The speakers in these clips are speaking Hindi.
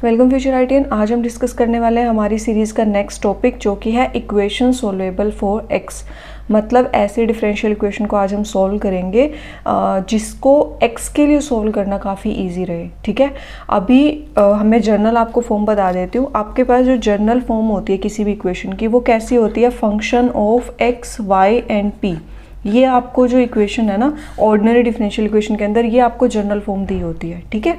Welcome future ITM. आज हम डिस्कस करने वाले हैं हमारी सीरीज़ का नेक्स्ट टॉपिक जो कि है इक्वेशन सोल्वेबल फॉर एक्स। मतलब ऐसे डिफरेंशियल इक्वेशन को आज हम सॉल्व करेंगे जिसको एक्स के लिए सॉल्व करना काफ़ी इजी रहे। ठीक है, अभी मैं जर्नल आपको फॉर्म बता देती हूँ। आपके पास जो जर्नल फॉर्म होती है किसी भी इक्वेशन की वो कैसी होती है, function of X Y and P. ये आपको जो इक्वेशन है ना ऑर्डिनरी डिफरेंशियल इक्वेशन के अंदर, ये आपको जर्नल फॉर्म दी होती है। ठीक है,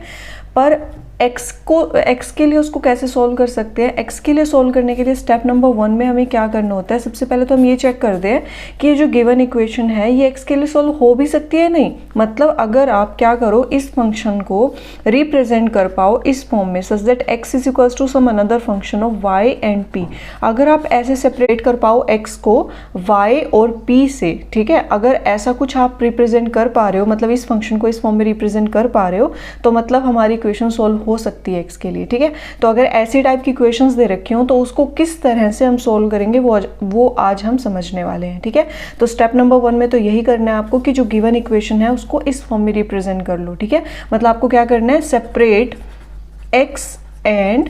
पर एक्स के लिए उसको कैसे सॉल्व कर सकते हैं। एक्स के लिए सॉल्व करने के लिए स्टेप नंबर 1 में हमें क्या करना होता है, सबसे पहले तो हम ये चेक करते हैं कि ये जो गिवन इक्वेशन है ये एक्स के लिए सॉल्व हो भी सकती है नहीं। मतलब अगर आप क्या करो, इस फंक्शन को रिप्रेजेंट कर पाओ इस फॉर्म में such that X is equals to some another function of Y and P. अगर आप ऐसे सेपरेट कर पाओ एक्स को वाई और पी से, ठीक है, अगर ऐसा कुछ आप रिप्रेजेंट कर पा रहे हो, मतलब इस फंक्शन को इस फॉर्म में रिप्रेजेंट कर पा रहे हो, तो मतलब हमारी इक्वेशन सॉल्व हो सकती है एक्स के लिए। ठीक है, तो अगर ऐसी टाइप की इक्वेशंस दे रखी हो तो उसको किस तरह से हम सॉल्व करेंगे वो आज हम समझने वाले हैं। ठीक है, तो स्टेप नंबर 1 में तो यही करना है आपको कि जो गिवन इक्वेशन है उसको इस फॉर्म में रिप्रेजेंट कर लो। ठीक है, मतलब आपको क्या करना है, separate x and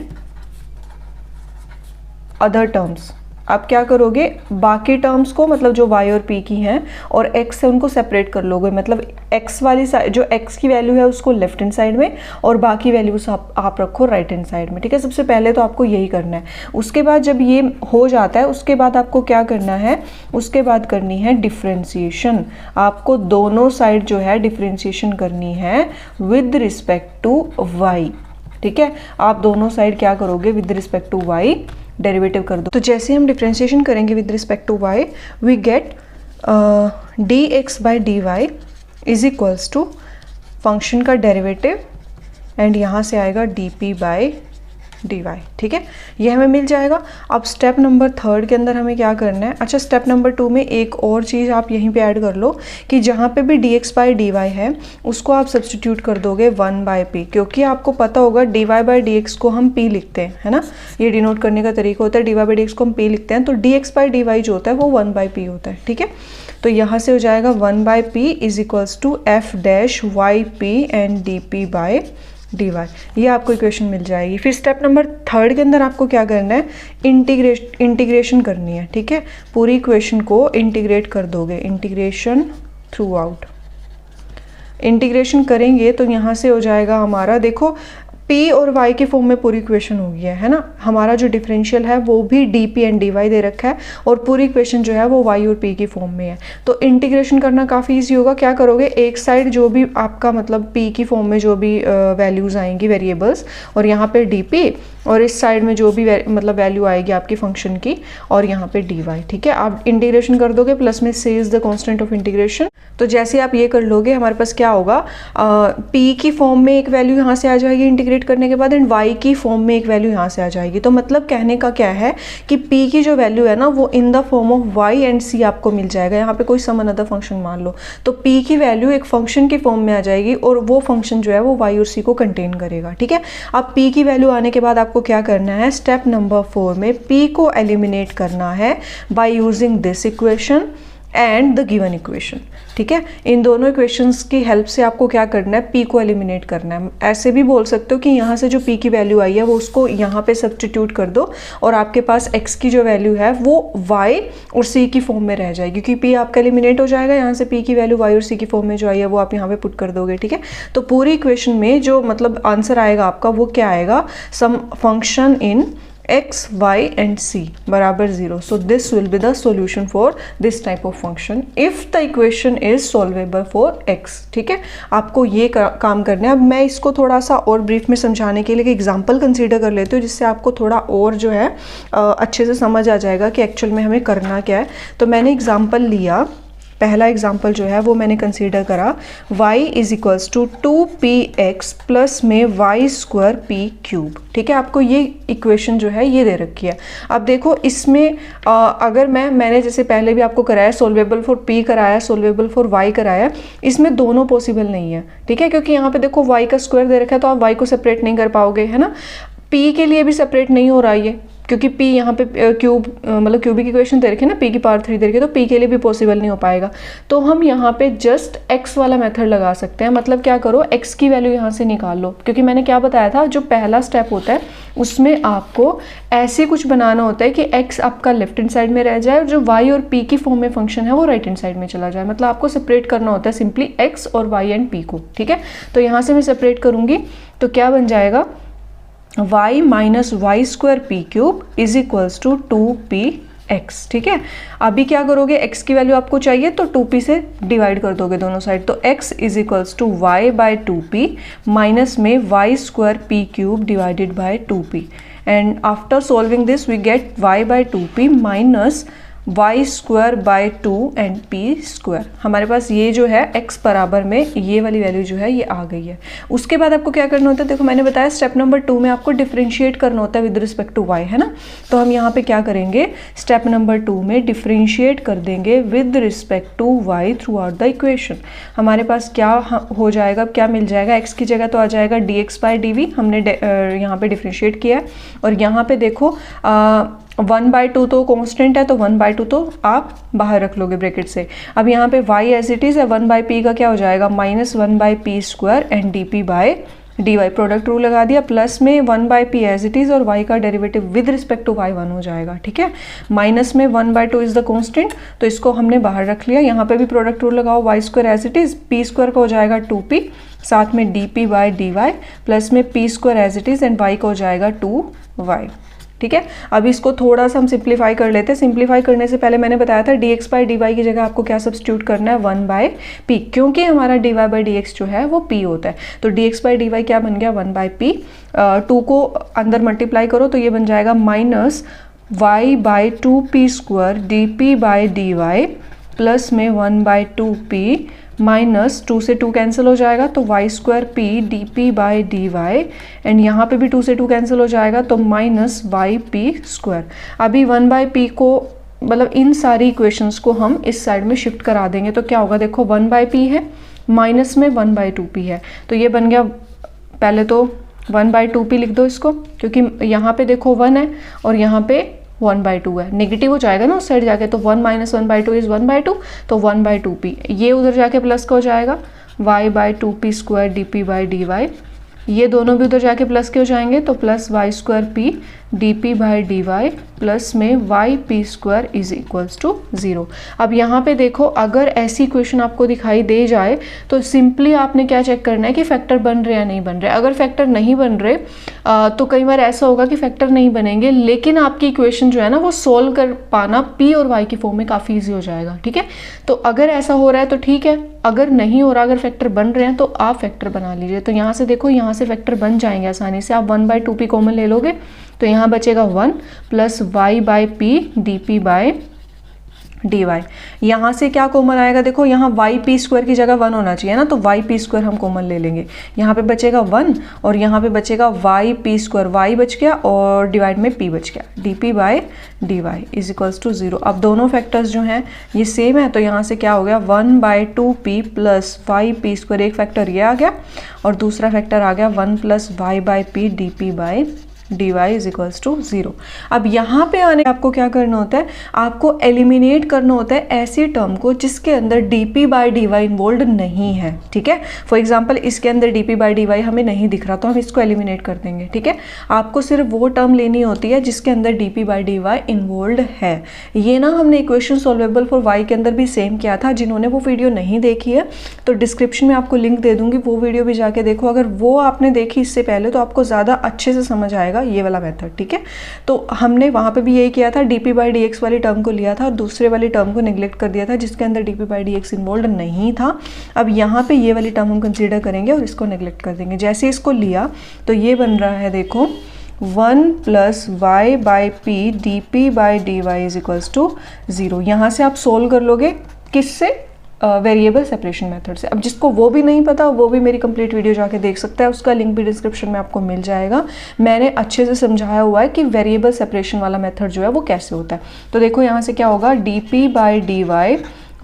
other terms. आप क्या करोगे, बाकी टर्म्स को मतलब जो y और p की हैं और x से उनको सेपरेट कर लोगे। मतलब x वाली साइड, जो x की वैल्यू है उसको लेफ्ट हैंड साइड में और बाकी वैल्यूज आप रखो राइट हैंड साइड में। ठीक है, सबसे पहले तो आपको यही करना है। उसके बाद जब ये हो जाता है उसके बाद आपको क्या करना है, उसके बाद करनी है डिफ्रेंसिएशन। आपको दोनों साइड जो है डिफ्रेंसिएशन करनी है विद रिस्पेक्ट टू y। ठीक है, आप दोनों साइड क्या करोगे, with respect to y derivative कर दो। तो जैसे हम डिफ्रेंशिएशन करेंगे with respect to y, we get dx by dy is equals to function का डेरिवेटिव एंड यहाँ से आएगा dp बाई dy। ठीक है, ये हमें मिल जाएगा। अब स्टेप नंबर 3 के अंदर हमें क्या करना है, अच्छा स्टेप नंबर 2 में एक और चीज़ आप यहीं पे ऐड कर लो कि जहाँ पे भी dx बाई dy है उसको आप सब्सटीट्यूट कर दोगे 1 बाई p, क्योंकि आपको पता होगा dy बाई dx को हम p लिखते हैं, है ना। ये डिनोट करने का तरीका होता है, dy बाई dx को हम p लिखते हैं, तो dx बाई dy जो होता है वो 1 बाई p होता है। ठीक है, तो यहाँ से हो जाएगा 1 by p is equals to f dash Y P and dp by dy। ये आपको इक्वेशन मिल जाएगी। फिर स्टेप नंबर 3 के अंदर आपको क्या करना है, इंटीग्रेशन करनी है। ठीक है, पूरी इक्वेशन को इंटीग्रेट कर दोगे, इंटीग्रेशन थ्रू आउट। इंटीग्रेशन करेंगे तो यहाँ से हो जाएगा हमारा, देखो p और y के फॉर्म में पूरी इक्वेशन हो गई है ना। हमारा जो डिफरेंशियल है वो भी dp एंड dy दे रखा है और पूरी इक्वेशन जो है वो y और p की फॉर्म में है। तो इंटीग्रेशन करना काफ़ी इजी होगा। क्या करोगे, एक साइड जो भी आपका मतलब p की फॉर्म में जो भी वैल्यूज़ आएंगी वेरिएबल्स, और यहाँ पे dp, और इस साइड में जो भी मतलब वैल्यू आएगी आपकी फंक्शन की, और यहाँ पे dy। ठीक है, आप इंटीग्रेशन कर दोगे, प्लस में से is the constant of integration. तो जैसे आप ये कर लोगे हमारे पास क्या होगा, p की फॉर्म में एक वैल्यू यहाँ से आ जाएगी इंटीग्रेट करने के बाद, एंड y की फॉर्म में एक वैल्यू यहाँ से आ जाएगी। तो मतलब कहने का क्या है कि p की जो वैल्यू है ना वो इन the form of y and c आपको मिल जाएगा। यहाँ पे कोई सम अनदर फंक्शन मान लो, तो p की वैल्यू एक फंक्शन की फॉर्म में आ जाएगी और वो फंक्शन जो है वो y और c को कंटेन करेगा। ठीक है, अब p की वैल्यू आने के बाद आपको क्या करना है, स्टेप नंबर 4 में p को एलिमिनेट करना है by using this equation and the given equation. ठीक है, इन दोनों इक्वेशंस की हेल्प से आपको क्या करना है, p को एलिमिनेट करना है। ऐसे भी बोल सकते हो कि यहाँ से जो p की वैल्यू आई है वो उसको यहाँ पे सब्स्टिट्यूट कर दो और आपके पास x की जो वैल्यू है वो y और c की फॉर्म में रह जाएगी, क्योंकि p आपका एलिमिनेट हो जाएगा। यहाँ से p की वैल्यू y और c की फॉर्म में जो आई है वो आप यहाँ पे पुट कर दोगे। ठीक है, तो पूरी इक्वेशन में जो मतलब आंसर आएगा आपका वो क्या आएगा, sum function in x, y and c बराबर 0. So this will be the solution for this type of function if the equation is solvable for x. ठीक है, आपको ये काम करना है। अब मैं इसको थोड़ा सा और ब्रीफ में समझाने के लिए एक एग्जांपल कंसीडर कर लेती हूँ, जिससे आपको थोड़ा और जो है अच्छे से समझ आ जाएगा कि एक्चुअल में हमें करना क्या है। तो मैंने एग्जांपल लिया, पहला एग्जाम्पल जो है वो मैंने कंसीडर करा y is equals to 2px plus में y स्क्वायर p क्यूब। ठीक है, आपको ये इक्वेशन जो है ये दे रखी है। अब देखो इसमें अगर मैंने जैसे पहले भी आपको कराया, सोल्वेबल फॉर p कराया, सोल्वेबल फॉर y कराया, इसमें दोनों पॉसिबल नहीं है। ठीक है, क्योंकि यहाँ पे देखो y का स्क्वायर दे रखा है तो आप y को सेपरेट नहीं कर पाओगे, है ना। p के लिए भी सेपरेट नहीं हो रहा है, क्योंकि p यहाँ पे क्यूब मतलब क्यूबिक इक्वेशन दे रखे ना, p की पावर 3 दे रखे, तो p के लिए भी पॉसिबल नहीं हो पाएगा। तो हम यहाँ पे जस्ट x वाला मेथड लगा सकते हैं। मतलब क्या करो, x की वैल्यू यहाँ से निकाल लो, क्योंकि मैंने क्या बताया था, जो पहला स्टेप होता है उसमें आपको ऐसे कुछ बनाना होता है कि x आपका लेफ्ट हैंड साइड में रह जाए और जो y और p की फॉर्म में फंक्शन है वो राइट हैंड साइड में चला जाए। मतलब आपको सेपरेट करना होता है सिंपली x और y एंड p को, ठीक है। तो यहाँ से मैं सेपरेट करूँगी तो क्या बन जाएगा, y minus Y square P cube is equals to 2px, ठीक है। अभी क्या करोगे, x की वैल्यू आपको चाहिए तो 2p से डिवाइड कर दोगे दोनों साइड, तो x is equals to y by 2p minus में y square P cube divided by 2p, and after solving this we get y by 2p minus Y square by 2 and p square. हमारे पास ये जो है x बराबर में ये वाली वैल्यू जो है ये आ गई है। उसके बाद आपको क्या करना होता है, देखो मैंने बताया स्टेप नंबर 2 में आपको डिफरेंशिएट करना होता है विद रिस्पेक्ट टू y, है ना। तो हम यहाँ पे क्या करेंगे, स्टेप नंबर 2 में डिफरेंशिएट कर देंगे with respect to y throughout the equation. हमारे पास क्या हो जाएगा, क्या मिल जाएगा, x की जगह तो आ जाएगा dx बाई डी वी, हमने यहाँ पे डिफरेंशिएट किया है। और यहाँ पे देखो 1/2 तो कांस्टेंट है, तो 1/2 तो आप बाहर रख लोगे ब्रैकेट से। अब यहाँ पे y एज इट इज़ है, 1/p का क्या हो जाएगा, minus 1/p square and dp by dy, product rule लगा दिया, प्लस में 1/p एज इट इज़ और y का derivative with respect to y 1 हो जाएगा, ठीक है। माइनस में 1/2 इज द कांस्टेंट, तो इसको हमने बाहर रख लिया। यहाँ पे भी प्रोडक्ट रूल लगाओ, y square as it is, p square का हो जाएगा 2p, साथ में dp बाई dy, प्लस में p square as it is and y का हो जाएगा 2y, ठीक है। अब इसको थोड़ा सा हम सिंप्लीफाई कर लेते हैं। सिंप्लीफाई करने से पहले मैंने बताया था dx बाई dy की जगह आपको क्या सब्स्टिट्यूट करना है, 1/p, क्योंकि हमारा dy बाई dx जो है वो p होता है। तो dx बाई dy क्या बन गया, 1/p, 2 को अंदर मल्टीप्लाई करो तो ये बन जाएगा minus y by 2p square dp by dy plus में 1/2p माइनस 2 से 2 कैंसिल हो जाएगा तो Y square P D P by D Y, and यहाँ पे भी 2 से 2 कैंसिल हो जाएगा तो माइनस वाई पी स्क्वायर। अभी 1/p को मतलब इन सारी इक्वेशंस को हम इस साइड में शिफ्ट करा देंगे तो क्या होगा, देखो 1/p है, माइनस में 1/2p है, तो ये बन गया, पहले तो 1/2p लिख दो इसको, क्योंकि यहाँ पे देखो 1 है और यहाँ पे 1/2 है, नेगेटिव हो जाएगा ना उस साइड जाके, तो 1 माइनस 1/2 इज 1/2, तो 1/2p, ये उधर जाके प्लस का हो जाएगा y by 2p square D P by D Y, ये दोनों भी उधर जाके प्लस के हो जाएंगे तो plus y square P D P by D y plus में y P square is equals to 0। अब यहाँ पे देखो, अगर ऐसी इक्वेशन आपको दिखाई दे जाए तो सिंपली आपने क्या चेक करना है कि फैक्टर बन रहे या नहीं बन रहे। अगर फैक्टर नहीं बन रहे तो कई बार ऐसा होगा कि फैक्टर नहीं बनेंगे, लेकिन आपकी इक्वेशन जो है ना वो सोल्व कर पाना पी और वाई की फॉर्म में काफ़ी ईजी हो जाएगा, ठीक है। तो अगर ऐसा हो रहा है तो ठीक है, अगर नहीं हो रहा, अगर फैक्टर बन रहे हैं तो आप फैक्टर बना लीजिए। तो यहाँ से देखो, यहाँ से फैक्टर बन जाएंगे आसानी से, आप 1/2p कॉमन ले लोगे तो यहाँ बचेगा 1 plus Y by P D P by D Y. यहाँ से क्या कॉमन आएगा, देखो यहाँ वाई पी स्क्वायर की जगह 1 होना चाहिए ना, तो वाई पी स्क्वायर हम कॉमन ले लेंगे। यहाँ पे बचेगा 1 और यहाँ पे बचेगा वाई पी स्क्वायर, वाई बच गया और डिवाइड में पी बच गया, D P by D Y is equals to 0। अब दोनों फैक्टर्स जो हैं ये सेम है, तो यहाँ से क्या हो गया, 1/2p plus Y P square, एक फैक्टर ये आ गया और दूसरा फैक्टर आ गया 1 plus Y by P D P by D Y is equals to 0। अब यहाँ पे आने आपको क्या करना होता है, आपको एलिमिनेट करना होता है ऐसी टर्म को जिसके अंदर D P by D Y involve नहीं है, ठीक है। फॉर एग्जाम्पल इसके अंदर D P by D Y हमें नहीं दिख रहा तो हम इसको एलिमिनेट कर देंगे, ठीक है। आपको सिर्फ वो टर्म लेनी होती है जिसके अंदर D P by D Y involve है। ये ना हमने इक्वेशन सॉल्वेबल फॉर वाई के अंदर भी सेम किया था। जिन्होंने वो वीडियो नहीं देखी है तो डिस्क्रिप्शन में आपको लिंक दे दूंगी, वो वीडियो भी जाके देखो। अगर वो आपने देखी इससे पहले तो आपको ज़्यादा अच्छे से समझ आएगा ये वाला मेथड, ठीक है। तो हमने वहां पे भी यही किया था, dp बाई डी एक्स वाली टर्म को लिया था और दूसरे वाली टर्म को नेग्लेक्ट कर दिया था जिसके अंदर dp by D x involve नहीं था। अब यहाँ पे ये वाली टर्म हम कंसीडर करेंगे और इसको नेग्लेक्ट कर देंगे। जैसे इसको लिया तो ये बन रहा है, देखो 1 plus Y by P D P by D Y is equals to 0। यहाँ से आप सोल्व कर लोगे, किससे, वेरिएबल सेपरेशन मेथड से। अब जिसको वो भी नहीं पता वो भी मेरी कंप्लीट वीडियो जाके देख सकता है, उसका लिंक भी डिस्क्रिप्शन में आपको मिल जाएगा। मैंने अच्छे से समझाया हुआ है कि वेरिएबल सेपरेशन वाला मेथड जो है वो कैसे होता है। तो देखो यहाँ से क्या होगा, D P by D Y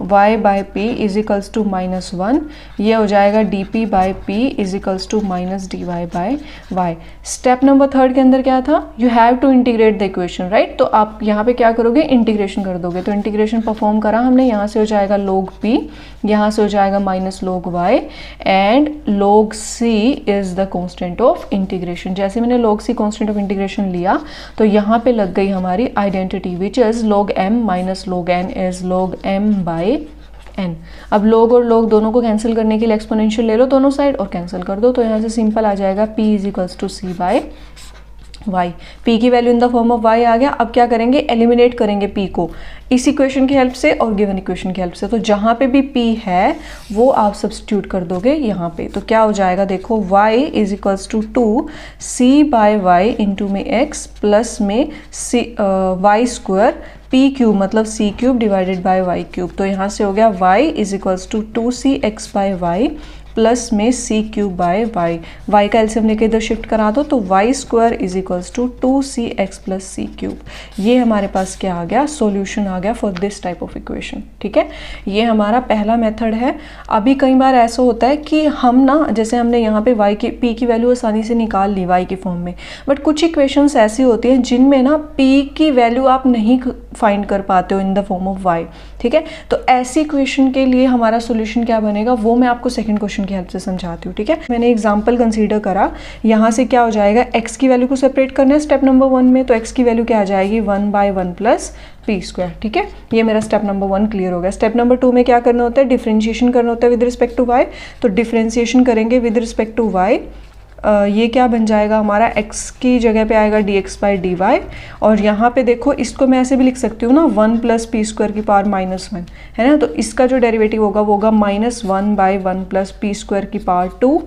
y by P is equals to -1, ये हो जाएगा dp by p is equals to -dy by y। Step number 3 के अंदर क्या था, you have to integrate the equation, right. तो आप यहाँ पे क्या करोगे, इंटीग्रेशन कर दोगे। तो इंटीग्रेशन परफॉर्म करा हमने, यहाँ से हो जाएगा log p, यहाँ से हो जाएगा -log y and log c is the constant of integration. जैसे मैंने log c constant of integration लिया तो यहाँ पे लग गई हमारी identity which is log m minus log n is log m by n। अब log और log दोनों को कैंसिल करने के लिए एक्सपोनेंशियल ले लो दोनों साइड और कैंसिल कर दो। तो यहाँ से सिंपल आ जाएगा p is equals to c by y। p की value in the form of y आ गया। अब क्या करेंगे, एलिमिनेट करेंगे p को इस इक्वेशन की हेल्प से और गिवन इक्वेशन की हेल्प से। तो जहाँ पे भी p है वो आप सब्स्टिट्यूट कर दोगे यहाँ पे। तो क्या हो जाएगा, देखो y is equals to 2c by Y into में x प्लस में y स्क्वायर p क्यूब मतलब c cube divided by y cube. तो यहाँ से हो गया y is equals to 2cx by Y plus में c क्यूब बाय y का एलसीएम लेके इधर शिफ्ट करा दो तो y square is equals to 2cx plus c cube. ये हमारे पास क्या आ गया, सॉल्यूशन आ गया for this type of equation. ठीक है, ये हमारा पहला मेथड है। अभी कई बार ऐसा होता है कि हम ना, जैसे हमने यहाँ पे p की वैल्यू आसानी से निकाल ली y के फॉर्म में, बट कुछ इक्वेशंस ऐसी होती हैं जिनमें ना p की वैल्यू आप नहीं फाइंड कर पाते हो इन द फॉर्म ऑफ y। ठीक है, तो ऐसी इक्वेशन के लिए हमारा सॉल्यूशन क्या बनेगा वो मैं आपको सेकंड क्वेश्चन की हेल्प से समझाती हूँ। ठीक है, मैंने एग्जांपल कंसीडर करा, यहाँ से क्या हो जाएगा, x की वैल्यू को सेपरेट करना है स्टेप नंबर 1 में। तो x की वैल्यू क्या आ जाएगी, 1/1 प्लस p स्क्वायर। ठीक है, ये मेरा स्टेप नंबर 1 क्लियर हो गया। स्टेप नंबर 2 में क्या करना होता है, डिफरेंशिएशन करना होता है विद रिस्पेक्ट टू y। तो डिफरेंशिएशन करेंगे विद रिस्पेक्ट टू y, ये क्या बन जाएगा हमारा, x की जगह पे आएगा dx बाई डी वाई। और यहाँ पे देखो, इसको मैं ऐसे भी लिख सकती हूँ ना, 1 प्लस पी स्क्वायर की पावर -1 है ना। तो इसका जो डेरिवेटिव होगा वो होगा -1/1 प्लस पी स्क्वायर की पावर 2।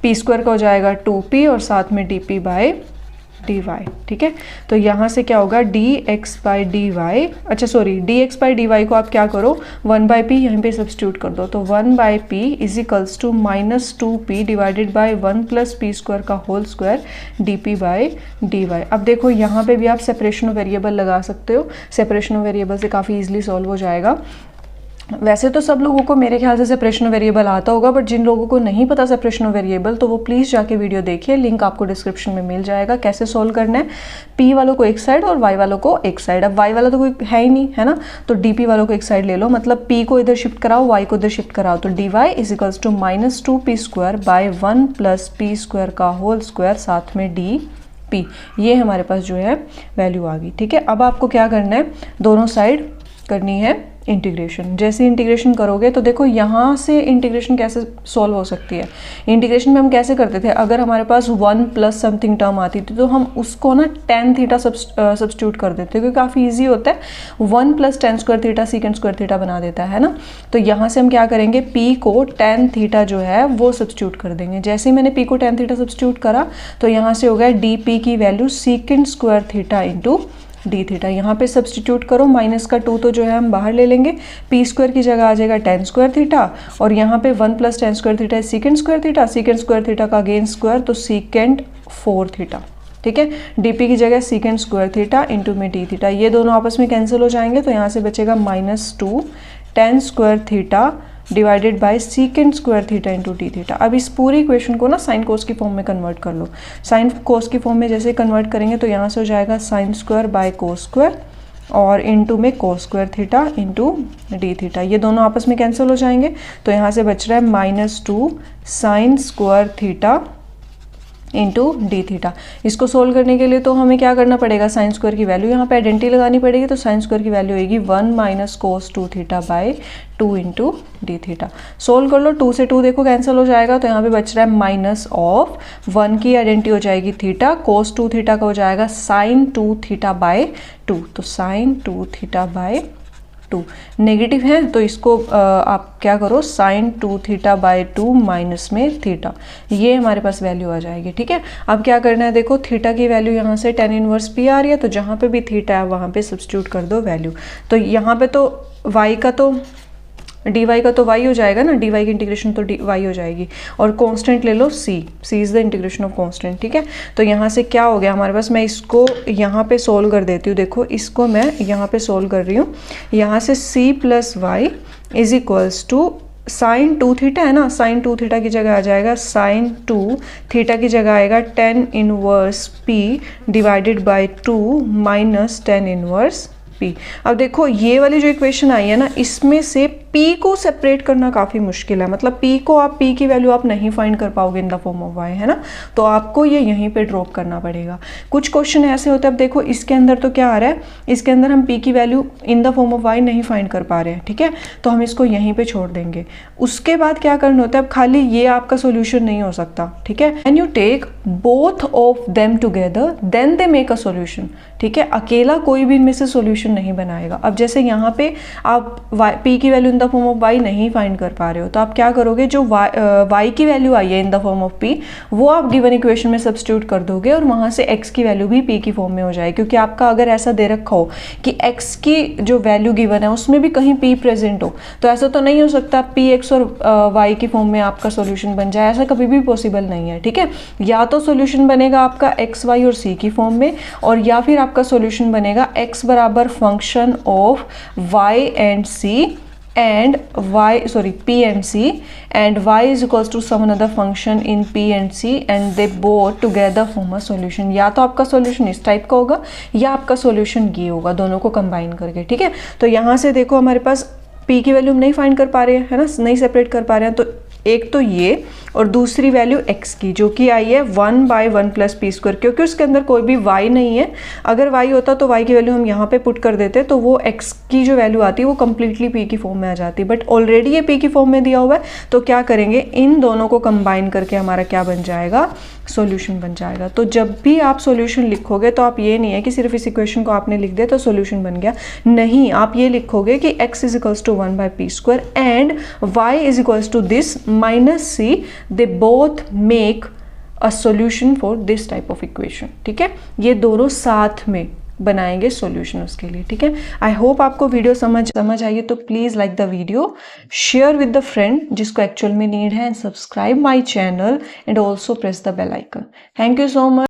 पी स्क्वायर का हो जाएगा 2p और साथ में dp बाई dy। ठीक है, तो यहाँ से क्या होगा, dx बाई डी वाई, अच्छा sorry, dx by D Y को आप क्या करो, 1/p यहाँ पे सब्स्टिट्यूट कर दो। तो 1/p is equals to -2p divided by 1 plus P square का whole square dp by dy। अब देखो यहाँ पे भी आप सेपरेशन ऑफ वेरिएबल लगा सकते हो, सेपरेशन ऑफ वेरिएबल से काफ़ी ईजिली सॉल्व हो जाएगा। वैसे तो सब लोगों को मेरे ख्याल से सेपरेशन ऑफ वेरिएबल आता होगा, बट जिन लोगों को नहीं पता सेपरेशन ऑफ वेरिएबल तो वो प्लीज़ जाके वीडियो देखिए, लिंक आपको डिस्क्रिप्शन में मिल जाएगा। कैसे सॉल्व करना है, p वालों को एक साइड और y वालों को एक साइड। अब y वाला तो कोई है ही नहीं है ना, तो dp वालों को एक साइड ले लो, मतलब p को इधर शिफ्ट कराओ, y को इधर शिफ्ट कराओ। तो dy is equals to -2p square by 1 plus P square का होल स्क्वायर साथ में dp। ये हमारे पास जो है वैल्यू आ गई। ठीक है, अब आपको क्या करना है, दोनों साइड करनी है इंटीग्रेशन। जैसे इंटीग्रेशन करोगे तो देखो यहाँ से इंटीग्रेशन कैसे सॉल्व हो सकती है। इंटीग्रेशन में हम कैसे करते थे, अगर हमारे पास 1 प्लस समथिंग टर्म आती थी तो हम उसको ना tan थीटा सब्स्टिट्यूट कर देते, क्योंकि काफ़ी इजी होता है, 1 plus tan square theta secant square theta बना देता है ना। तो यहाँ से हम क्या करेंगे, p को tan थीटा जो है वो सब्स्टिट्यूट कर देंगे। जैसे ही मैंने p को tan थीटा सब्स्टिट्यूट करा तो यहाँ से हो गया dp की value secant square theta into D theta. यहाँ पे सब्स्टिट्यूट करो, माइनस का 2 तो जो है हम बाहर ले लेंगे, पी स्क्वायर की जगह आ जाएगा tan स्क्वायर थीटा, और यहाँ पे 1 plus tan square theta secant square theta, secant square theta का अगेन स्क्वायर तो सीकेंड 4 थीटा। ठीक है, dp की जगह सीकेंड स्क्वायर थीटा इंटू में डी थीटा, ये दोनों आपस में कैंसिल हो जाएंगे। तो यहाँ से बचेगा -2 tan square theta divided by secant square theta into D theta. अब इस पूरी इक्वेशन को ना साइन कोस की फॉर्म में कन्वर्ट कर लो। साइन कोस की फॉर्म में जैसे कन्वर्ट करेंगे तो यहाँ से हो जाएगा sine square by cos square और इंटू में cos square theta into D theta, ये दोनों आपस में कैंसिल हो जाएंगे। तो यहाँ से बच रहा है -2 sine square theta into D theta. इसको सोल्व करने के लिए तो हमें क्या करना पड़ेगा, साइन स्क्वायर की वैल्यू यहाँ पे आइडेंटिटी लगानी पड़ेगी। तो साइन स्क्वायर की वैल्यू होगी 1 minus cos 2 theta by 2 into D theta. Solve कर लो, 2 से 2 देखो कैंसिल हो जाएगा। तो यहाँ पे बच रहा है माइनस ऑफ 1 की आइडेंटिटी हो जाएगी थीटा, कोस 2 थीटा का हो जाएगा साइन 2 थीटा बाय 2। तो साइन 2 थीटा बाय 2 नेगेटिव है तो इसको आप क्या करो, साइन 2 थीटा बाय 2 माइनस में थीटा, ये हमारे पास वैल्यू आ जाएगी। ठीक है, अब क्या करना है, देखो थीटा की वैल्यू यहाँ से tan इनवर्स p आ रही है, तो जहाँ पे भी थीटा है वहाँ पे सब्स्टिट्यूट कर दो वैल्यू। तो यहाँ पे तो y का तो dy का तो y हो जाएगा ना, dy की इंटीग्रेशन तो y हो जाएगी, और कांस्टेंट ले लो c is the integration of constant. ठीक है, तो यहाँ से क्या हो गया हमारे पास, मैं इसको यहाँ पे सोल्व कर देती हूँ। देखो इसको मैं यहाँ पे सोल्व कर रही हूँ, यहाँ से c plus Y is equals to sine 2 theta है ना, साइन 2 थीटा की जगह आ जाएगा साइन 2 थीटा की जगह आएगा tan inverse p divided by 2 minus tan inverse p। अब देखो ये वाली जो इक्वेशन आई है ना, इसमें से p को सेपरेट करना काफ़ी मुश्किल है, मतलब p को आप p की वैल्यू आप नहीं फाइंड कर पाओगे इन द फॉर्म ऑफ y, है ना, तो आपको ये यहीं पे ड्रॉप करना पड़ेगा। कुछ क्वेश्चन ऐसे होते हैं, अब देखो इसके अंदर तो क्या आ रहा है, इसके अंदर हम p की value in the form of y नहीं फाइंड कर पा रहे हैं, ठीक है, तो हम इसको यहीं पे छोड़ देंगे। उसके बाद क्या करना होता है, अब खाली ये आपका सोल्यूशन नहीं हो सकता, ठीक है, and you take both of them together then they make a solution, ठीक है, अकेला कोई भी इनमें से सोल्यूशन नहीं बनाएगा। अब जैसे यहाँ पे आप p की value in the form of y नहीं फाइंड कर पा रहे हो, तो आप क्या करोगे, जो y की वैल्यू आई है इन द फॉर्म ऑफ p वो आप गिवन इक्वेशन में सब्स्टिट्यूट कर दोगे और वहाँ से x की वैल्यू भी p की फॉर्म में हो जाएगी, क्योंकि आपका अगर ऐसा दे रखा हो कि x की जो वैल्यू गिवन है उसमें भी कहीं p प्रेजेंट हो, तो ऐसा तो नहीं हो सकता px और y की फॉर्म में आपका सोल्यूशन बन जाए, ऐसा कभी भी पॉसिबल नहीं है, ठीक है। या तो सोल्यूशन बनेगा आपका x, y और c की फॉर्म में, और या फिर आपका सोल्यूशन बनेगा x बराबर function of y and c and p and c and y is equals to some another function in p and c and they both together form a solution। या तो आपका सॉल्यूशन इस टाइप का होगा या आपका सॉल्यूशन ये होगा, दोनों को कंबाइन करके, ठीक है। तो यहाँ से देखो हमारे पास p की वैल्यू हम नहीं फाइंड कर पा रहे हैं, है ना, नहीं सेपरेट कर पा रहे हैं, तो एक तो ये और दूसरी वैल्यू x की जो कि आई है 1/1 प्लस पी स्क्वायर, क्योंकि उसके अंदर कोई भी y नहीं है। अगर y होता तो y की वैल्यू हम यहाँ पे पुट कर देते, तो वो x की जो वैल्यू आती है वो कम्प्लीटली p की फॉर्म में आ जाती, बट ऑलरेडी ये p की फॉर्म में दिया हुआ है, तो क्या करेंगे, इन दोनों को कंबाइन करके हमारा क्या बन जाएगा, सॉल्यूशन बन जाएगा। तो जब भी आप सॉल्यूशन लिखोगे तो आप ये नहीं है कि सिर्फ इस इक्वेशन को आपने लिख दिया तो सॉल्यूशन बन गया, नहीं, आप ये लिखोगे कि x is equals to 1/p square and y is equals to this minus c, they both make a solution for this type of equation, ठीक है। ये दोनों साथ में बनाएंगे सॉल्यूशन उसके लिए, ठीक है। आई होप आपको वीडियो समझ आई है, तो please like the video, share with the friend जिसको एक्चुअल में नीड है, and subscribe my channel and also press the bell icon. Thank you so much.